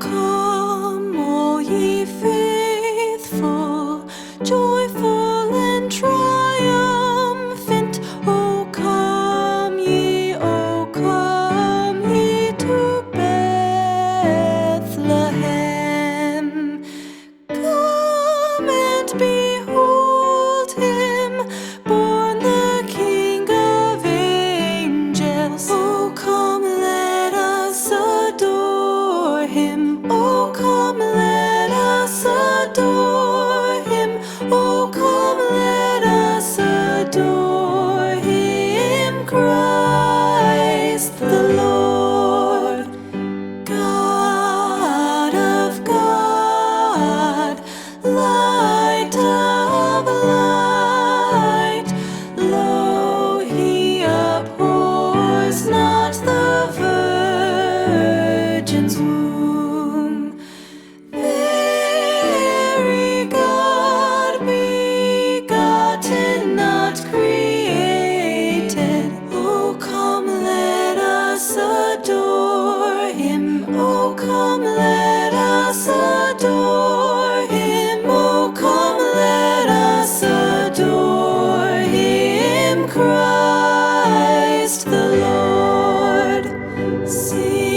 come, all ye faithful, joyful and triumphant. O come ye to Bethlehem. Come and behold him, born the King of angels. O come, let us adore him. O come, let us adore him. O come, let us adore him, Christ the Lord. God of God, light of light, lo, he abhors not the virgin's womb. Very God begotten, not created. O come, let us adore him. O come, let us adore him. O come, let us adore him, Christ the Lord. Sing